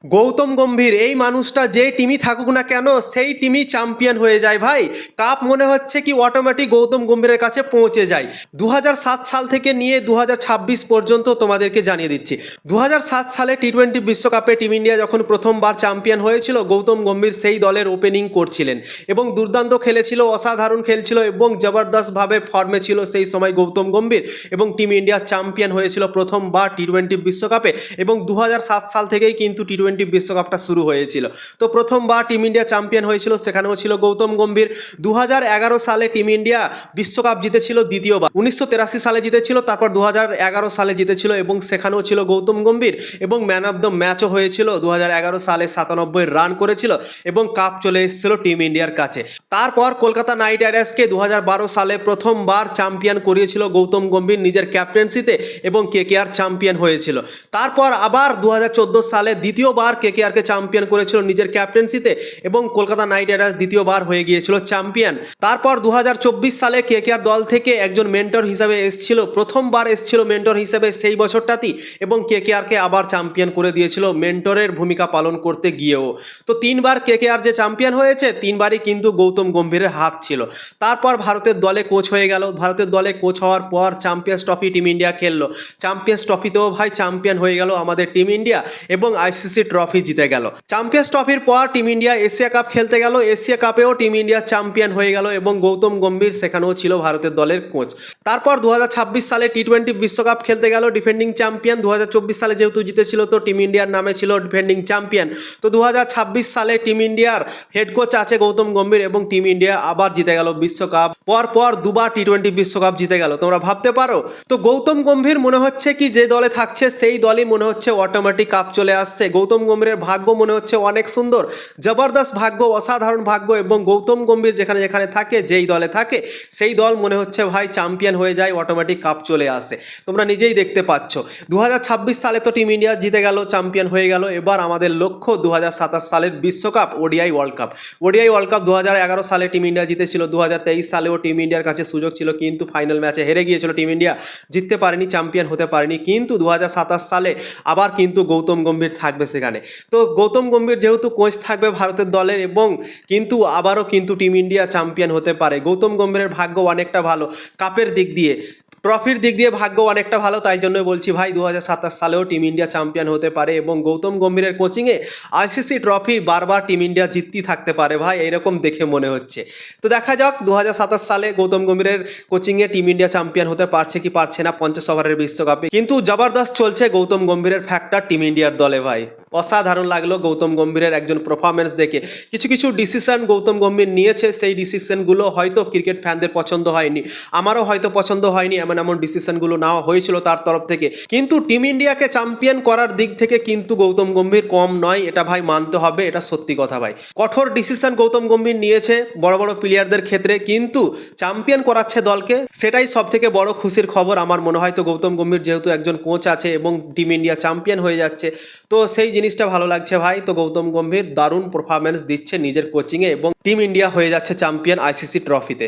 গৌতম গম্ভীর এই মানুষটা যে টিমই থাকুক না কেন সেই টিমই চ্যাম্পিয়ন হয়ে যায় ভাই। কাপ মনে হচ্ছে কি অটোমেটিক গৌতম গম্ভীরের কাছে পৌঁছে যায়। 2007 সাল থেকে নিয়ে 2026 পর্যন্ত তোমাদেরকে জানিয়ে দিচ্ছি। 2007 সালে টি-20 বিশ্বকাপে টিম ইন্ডিয়া যখন প্রথমবার চ্যাম্পিয়ন হয়েছিল, গৌতম গম্ভীর সেই দলের ওপেনিং করছিলেন এবং দুর্দান্ত খেলেছিল, অসাধারণ খেলছিল এবং জবরদস্তভাবে ফর্মে ছিল সেই সময় গৌতম গম্ভীর, এবং টিম ইন্ডিয়া চ্যাম্পিয়ন হয়েছিল প্রথমবার টি-20 বিশ্বকাপে। এবং 2007 সাল থেকেই কিন্তু টি-20 বিশ্বকাপটা শুরু হয়েছিল। তো প্রথমবার টিম ইন্ডিয়া চ্যাম্পিয়ন হয়েছিল, সেখানেও ছিল গৌতম গম্ভীর। 2011 সালে টিম ইন্ডিয়া বিশ্বকাপ জিতেছিল দ্বিতীয়বার, 1983 সালে জিতেছিল, তারপর 2011 সালে জিতেছিল এবং সেখানেও ছিল গৌতম গম্ভীর এবং ম্যান অফ দ্য ম্যাচও হয়েছিল। 2011 সালে 97 রান করেছিল এবং কাপ চলে এসেছিল টিম ইন্ডিয়ার কাছে। তারপর কলকাতা নাইট রাইডার্সকে 2012 সালে প্রথমবার চ্যাম্পিয়ন করিয়েছিল গৌতম গম্ভীর নিজের ক্যাপ্টেন্সিতে এবং কেকেআর চ্যাম্পিয়ন হয়েছিল। তারপর আবার 2014 সালে দ্বিতীয়বার কেকেআরকে চ্যাম্পিয়ন করেছিল নিজের ক্যাপ্টেন্সিতে এবং কলকাতা নাইট রাইডার্স দ্বিতীয়বার হয়ে গিয়েছিল চ্যাম্পিয়ন। তারপর 2024 সালে কেকেআর দল থেকে একজন মেন্টর হিসাবে এসেছিল, প্রথমবার এসেছিল মেন্টর হিসেবে সেই বছরটাতেই, এবং কেকেআরকে আবার চ্যাম্পিয়ন করে দিয়েছিল মেন্টরের ভূমিকা পালন করতে গিয়েও। তো তিনবার কেকেআর যে চ্যাম্পিয়ন হয়েছে, তিনবারই কিন্তু গৌতম গম্ভীরের হাত ছিল। তারপর ভারতের দলে কোচ হয়ে গেল, ভারতের দলে কোচ হওয়ার পর চ্যাম্পিয়ন্স ট্রফি টিম ইন্ডিয়া খেললো, চ্যাম্পিয়ন্স ট্রফিতেও ভাই চ্যাম্পিয়ন হয়ে গেল আমাদের টিম ইন্ডিয়া এবং আইসিসি ট্রফি জিতে গেল। চ্যাম্পিয়ন্স ট্রফির পর টিম ইন্ডিয়া এশিয়া কাপ খেলতে গেল, এশিয়া কাপেও টিম ইন্ডিয়া চ্যাম্পিয়ন হয়ে গেল এবং গৌতম গম্ভীর সেখানেও ছিল ভারতের দলের কোচ। তারপর 2026 সালে টি-20 বিশ্বকাপ খেলতে গেল, ডিফেন্ডিং চ্যাম্পিয়ন। 2024 সালে যেহেতু জিতেছিল তো টিম ইন্ডিয়ার নামে ছিল ডিফেন্ডিং চ্যাম্পিয়ন। তো 2026 সালে টিম ইন্ডিয়ার হেড কোচ আছে গৌতম গম্ভীর এবং টিম ইন্ডিয়া আবার জিতে গেল বিশ্বকাপ, পর দুবার টি-20 বিশ্বকাপ জিতে গেল। তোমরা ভাবতে পারো, তো গৌতম গম্ভীর মনে হচ্ছে কি যে দলে থাকছে সেই দলই মনে হচ্ছে অটোমেটিক কাপ চলে আসছে। গৌতম গম্ভীরের ভাগ্য মনে হচ্ছে অনেক সুন্দর, জবরদস্ত ভাগ্য, অসাধারণ ভাগ্য, এবং গৌতম গম্ভীর যেখানে যেখানে থাকে, যেই দলে থাকে সেই দল মনে হচ্ছে ভাই চ্যাম্পিয়ন হয়ে যায়, অটোমেটিক কাপ চলে আসে। তোমরা নিজেই দেখতে পাচ্ছ 2026 সালে তো টিম ইন্ডিয়া জিতে গেল, চ্যাম্পিয়ন হয়ে গেল। এবার আমাদের লক্ষ্য 2027 সালের বিশ্বকাপ, ODI world cup. ODI world cup 2011 সালে টিম ইন্ডিয়া জিতেছিল, 2023 সালেও টিম ইন্ডিয়ার কাছে সুযোগ ছিল কিন্তু ফাইনাল ম্যাচে হেরে গিয়েছিল টিম ইন্ডিয়া, জিততে পারেনি, চ্যাম্পিয়ন হতে পারেনি। কিন্তু 2027 সালে আবার কিন্তু গৌতম গম্ভীর থাকবে সেখানে। তো গৌতম গম্ভীর যেহেতু কোচ থাকবে ভারতের দলের, এবং কিন্তু আবারও কিন্তু টিম ইন্ডিয়া চ্যাম্পিয়ন হতে পারে। গৌতম গম্ভীরের ভাগ্য অনেকটা ভালো, কাপের দিক দিয়ে, ট্রফির দিক দিয়ে ভাগ্য অনেকটা ভালো। তাই জন্যই বলছি ভাই 2027 সালেও টিম ইন্ডিয়া চ্যাম্পিয়ন হতে পারে এবং গৌতম গম্ভীরের কোচিংয়ে আইসিসি ট্রফি বারবার টিম ইন্ডিয়া জিততেই থাকতে পারে ভাই, এরকম দেখে মনে হচ্ছে। তো দেখা যাক 2027 সালে গৌতম গম্ভীরের কোচিংয়ে টিম ইন্ডিয়া চ্যাম্পিয়ন হতে পারছে কি পারছে না 50 ওভারের বিশ্বকাপে। কিন্তু জবরদস্ত চলছে গৌতম গম্ভীরের ফ্যাক্টর টিম ইন্ডিয়ার দলে ভাই। অসাধারণ লাগলো গৌতম গম্ভীরের একজন পারফরমেন্স দেখে। কিছু কিছু ডিসিশন গৌতম গম্ভীর নিয়েছে, সেই ডিসিশনগুলো হয়তো ক্রিকেট ফ্যানদের পছন্দ হয়নি, আমারও হয়তো পছন্দ হয়নি, এমন এমন ডিসিশনগুলো নেওয়া হয়েছিল তার তরফ থেকে। কিন্তু টিম ইন্ডিয়াকে চ্যাম্পিয়ন করার দিক থেকে কিন্তু গৌতম গম্ভীর কম নয়, এটা ভাই মানতে হবে, এটা সত্যি কথা ভাই। কঠোর ডিসিশন গৌতম গম্ভীর নিয়েছে বড় বড় প্লেয়ারদের ক্ষেত্রে, কিন্তু চ্যাম্পিয়ন করাচ্ছে দলকে, সেটাই সব থেকে বড় খুশির খবর আমার মনে হয়। তো গৌতম গম্ভীর যেহেতু একজন কোচ আছে এবং টিম ইন্ডিয়া চ্যাম্পিয়ন হয়ে যাচ্ছে, তো সেই জিনিসটা ভালো লাগছে ভাই। তো গৌতম গম্ভীর দারুণ পারফরমেন্স দিচ্ছে নিজের কোচিংয়ে এবং টিম ইন্ডিয়া হয়ে যাচ্ছে চ্যাম্পিয়ন আইসিসি ট্রফিতে।